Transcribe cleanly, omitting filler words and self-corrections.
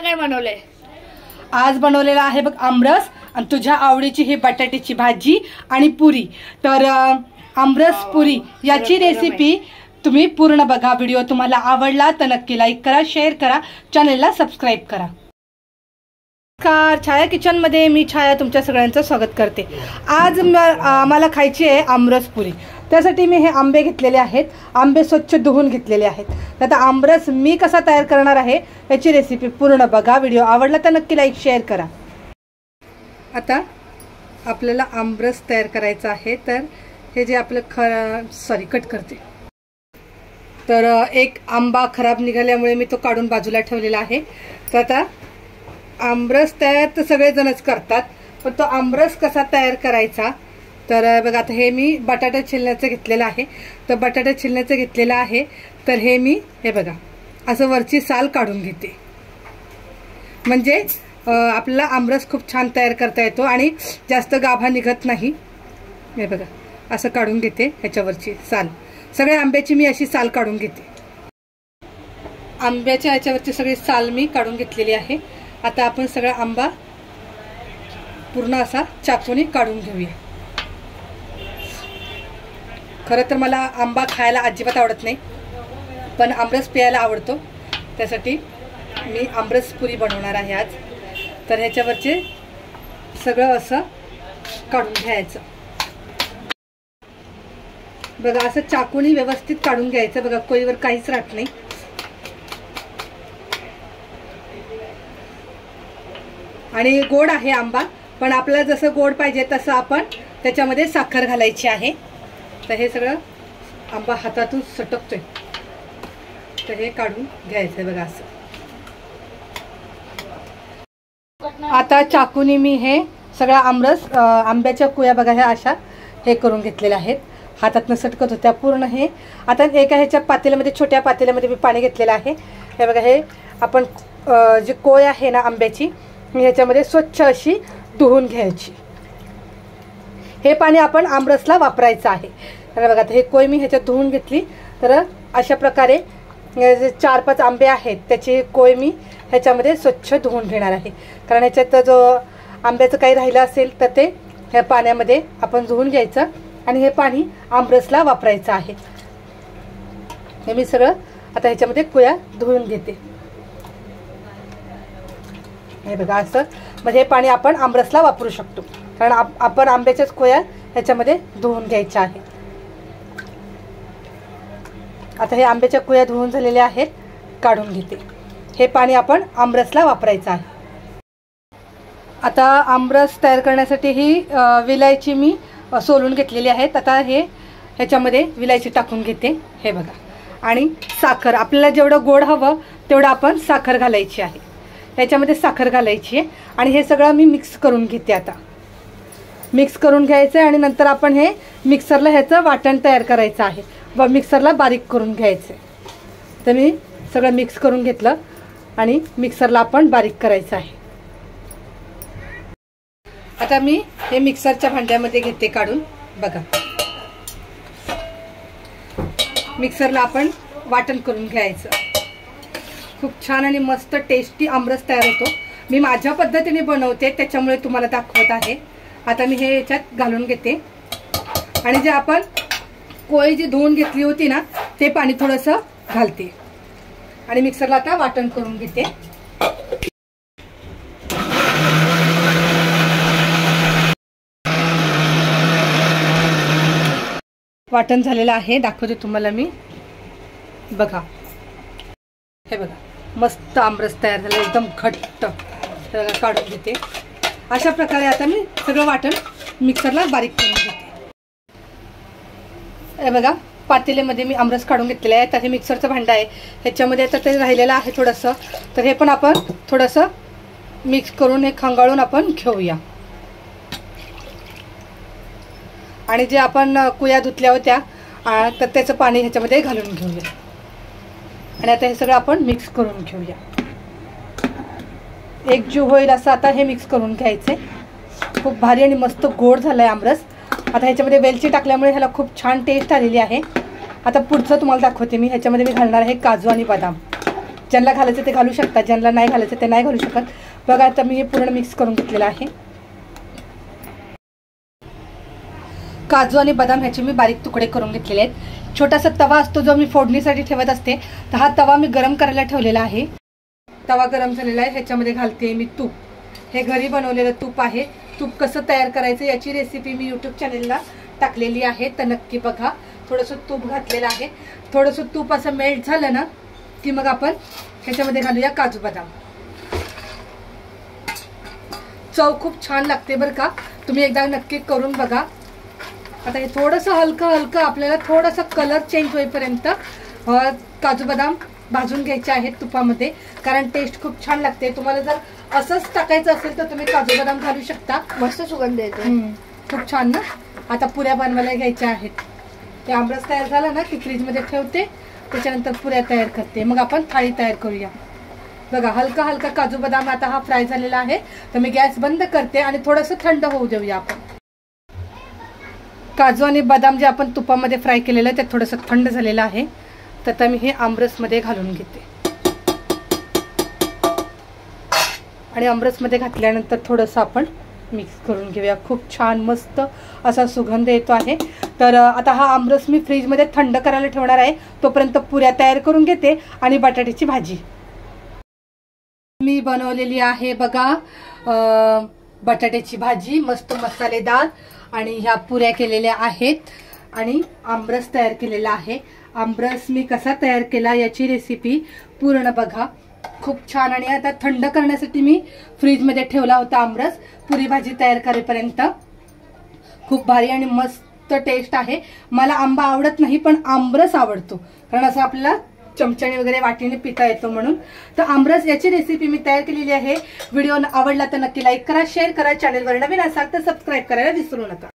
काय बनवलंय? आज बनवलेला आहे बघ आमरस आणि तुझ्या आवडीची ही बटाट्याची भाजी आणि पुरी। तर आमरस पुरी याची रेसिपी तुम्ही पूर्ण बघा। व्हिडिओ तुम्हाला आवडला तर नक्की लाईक करा, शेअर करा, चॅनलला सबस्क्राइब करा। छाया किचन मध्ये मी छाया तुमच्या सगळ्यांचं स्वागत करते। आज आम्हाला खायची आहे आमरस पुरी। त्यासाठी मी हे आंबे घेतलेले आहेत, आंबे स्वच्छ धुवून घेतलेले आहेत। आता आमरस मी कसा तयार करणार आहे याची रेसिपी पूर्ण बघा। व्हिडिओ आवडला तर नक्की लाईक शेअर करा। आता आपल्याला आमरस तयार करायचा आहे, तर हे जे आपलं कट करते। तर एक आंबा खराब निघाल्यामुळे मी तो काढून बाजूला ठेवलेला आहे। तर आता आमरस तयार तर सगळेजणच करतात, पण तो आमरस कसा तयार करायचा तर बघा। आता हे मी बटाटा छिलण्याचं घेतलेलं आहे, तर बटाटा छिलण्याचं घेतलेलं आहे। तर हे मी हे बघा असं वरची साल काढून घेते, म्हणजे आपला आमरस खूप छान तयार करता येतो आणि जास्त गाभा निघत नाही। हे बघा असं काढून घेते ह्याच्यावरची साल। सगळ्या आंब्याची मी अशी साल काढून घेते। आंब्याच्या ह्याच्यावरची सगळी साल मी काढून घेतलेली आहे। आता आपण सगळा आंबा पूर्ण असा चाकूने काढून घेऊया। खरं तर मला आंबा खायला अजिबात आवडत नाही, पण आमरस प्यायला आवडतो, त्यासाठी मी आमरस पुरी बनवणार आहे आज। तर ह्याच्यावरचे सगळं असं काढून घ्यायचं बघा। असं चाकूने व्यवस्थित काढून घ्यायचं बघा, कोळीवर काहीच राहत नाही। आणि गोड आहे आंबा, पण आपल्याला जसं गोड पाहिजे तसं आपण त्याच्यामध्ये साखर घालायची आहे। तर हे सगळं आंबा हातातून सटकतोय, तर हे काढून घ्यायचंय बघा असं। आता चाकूनी मी हे सगळा आमरस आंब्याच्या कुया बघा ह्या अशा हे करून घेतलेल्या आहेत, हातातनं सटकत होत्या पूर्ण। हे आता एका ह्याच्या पातेल्यामध्ये, छोट्या पातेल्यामध्ये मी पाणी घेतलेलं आहे। हे बघा, हे आपण जी कोय आहे ना आंब्याची, ह्याच्यामध्ये स्वच्छ अशी धुवून घ्यायची। हे पाणी आपण आमरसला वापरायचं आहे। तर बघा आता हे कोय मी ह्याच्यात धुवून घेतली। तर अशा प्रकारे 4-5 आंबे आहेत, त्याची कोय मी ह्याच्यामध्ये स्वच्छ धुवून घेणार आहे, कारण ह्याच्यात जो आंब्याचं काही राहिलं असेल तर ते ह्या पाण्यामध्ये आपण धुवून घ्यायचं आणि हे पाणी आमरसला वापरायचं आहे। हे मी सगळं आता ह्याच्यामध्ये कोया धुवून घेते। हे बघा असं, म्हणजे हे पाणी आपण आमरसला वापरू शकतो, कारण आपण आंब्याच्याच कोया ह्याच्यामध्ये धुवून घ्यायच्या आहेत। आता हे आंब्याच्या कोया धुवून झालेले आहेत, काढून घेते। हे पाणी आपण आमरसला वापरायचं आहे। आता आमरस तयार करण्यासाठी ही विलायची मी सोलून घेतलेली आहेत। आता हे ह्याच्यामध्ये विलायची टाकून घेते। हे बघा, आणि साखर आपल्याला जेवढं गोड हवं तेवढं आपण साखर घालायची आहे। ह्याच्यामध्ये साखर घालायची आहे आणि हे सगळं मी मिक्स करून घेते। आता मिक्स करून घ्यायचं आहे आणि नंतर आपण हे मिक्सरला ह्याचं वाटण तयार करायचं आहे व मिक्सरला बारीक करून घ्यायचं आहे। तर मी सगळं मिक्स करून घेतलं आणि मिक्सरला आपण बारीक करायचं आहे। आता मी हे मिक्सरच्या भांड्यामध्ये घेते काढून बघा। मिक्सरला आपण वाटण करून घ्यायचं। खूप छान आणि मस्त टेस्टी आमरस तयार होतो। मी माझ्या पद्धतीने बनवते, त्याच्यामुळे तुम्हाला दाखवत आहे। आता मी हे याच्यात घालून घेते आणि जे आपण कोळी जी धुवून घेतली होती ना, ते पाणी थोडंसं घालते आणि मिक्सरला आता वाटण करून घेते। वाटण झालेलं आहे, दाखवते तुम्हाला मी बघा। हे बघा मस्त आमरस तयार झालं, एकदम घट्ट। काढून घेते अशा प्रकारे। आता मी सगळं वाटण मिक्सरला बारीक करून घेते। हे बघा पातेल्यामध्ये मी आमरस काढून घेतलेलं आहे। तर हे मिक्सरचं भांडं आहे, ह्याच्यामध्ये आता ते राहिलेलं आहे थोडंसं, तर हे पण आपण थोडंसं मिक्स करून हे खंगाळून आपण घेऊया। आणि जे आपण कुया धुतल्या होत्या तर त्याचं पाणी ह्याच्यामध्ये घालून घेऊया आणि आता हे सगळं आपण मिक्स करून घेऊया। एकजीव होईल असं आता हे मिक्स करून घ्यायचे। खूप भारी आणि मस्त गोड झालंय आमरस। आता ह्याच्यामध्ये वेलची टाकल्यामुळे ह्याला खूप छान टेस्ट आलेली आहे। आता पुढचं तुम्हाला दाखवते मी। ह्याच्यामध्ये मी घालणार आहे काजू आणि बदाम। ज्यांना घालायचं ते घालू शकतात, ज्यांना नाही घालायचं ते नाही घालू शकत. बघा आता मी हे पूर्ण मिक्स करून घेतलेलं आहे. काजू आणि बदाम ह्याचे मी बारीक तुकडे करून घेतलेले आहेत. छोटासा तवा असतो जो मी फोडणीसाठी ठेवत असते, तर हा तवा मी गरम करायला ठेवलेला आहे. तवा गरम झालेला आहे, ह्याच्यामध्ये घालते मी तूप. हे घरी बनवलेलं तूप आहे. तूप कसं तयार करायचं याची रेसिपी मी यूट्यूब चॅनेलला टाकलेली आहे, तर नक्की बघा. थोडंसं तूप घातलेलं आहे. थोडंसं तूप असं मेल्ट झालं ना की मग आपण ह्याच्यामध्ये घालूया काजू बदाम. चव खूप छान लागते बरं का, तुम्ही एकदा नक्की करून बघा. आता हे थोडंसं हलकं आपल्याला थोडासा कलर चेंज होईपर्यंत काजू बदाम भाजून घ्यायचे आहेत तुपामध्ये, कारण टेस्ट खूप छान लागते. तुम्हाला जर असंच टाकायचं असेल तर तुम्ही काजू बदाम घालू शकता. मस्त सुगंध येतो, खूप छान ना. आता पुऱ्या बनवायला घ्यायच्या आहेत. ते आमरस तयार झाला ना की फ्रीजमध्ये ठेवते, त्याच्यानंतर पुऱ्या तयार करते. मग आपण थाळी तयार करूया. बघा हलका काजू बदाम आता हा फ्राय झालेला आहे, तर मी गॅस बंद करते आणि थोडंसं थंड होऊ देऊया आपण. काजू आणि बदाम जे आपण तुपामध्ये फ्राय केलेलं आहे ते थोडंसं थंड झालेलं आहे, तर आता मी हे आमरसमध्ये घालून घेते. आणि आमरसमध्ये घातल्यानंतर थोडंसं आपण मिक्स करून घेऊया. खूप छान मस्त असा सुगंध येतो आहे. तर आता हा आमरस मी फ्रीजमध्ये थंड करायला ठेवणार आहे. तोपर्यंत पुऱ्या तयार करून घेते आणि बटाट्याची भाजी मी बनवलेली आहे. बघा बटाट्याची भाजी मस्त मसालेदार, आणि ह्या पुऱ्या केलेल्या आहेत आणि आमरस तयार केलेला आहे. आमरस मी कसा तयार केला याची रेसिपी पूर्ण बघा. खूप छान. आणि आता थंड करण्यासाठी मी फ्रीजमध्ये ठेवला होता आमरस पुरी भाजी तयार करेपर्यंत. खूप भारी आणि मस्त टेस्ट आहे. मला आंबा आवडत नाही पण आमरस आवडतो, कारण असं आपल्याला चमच्याने वगैरे वाटीने पिता येतो म्हणून. तर आमरस याची रेसिपी मी तयार केलेली आहे. व्हिडिओ आवडला तर नक्की लाईक करा, शेअर करा. चॅनलवर नवीन असाल तर सबस्क्राईब करायला विसरू नका.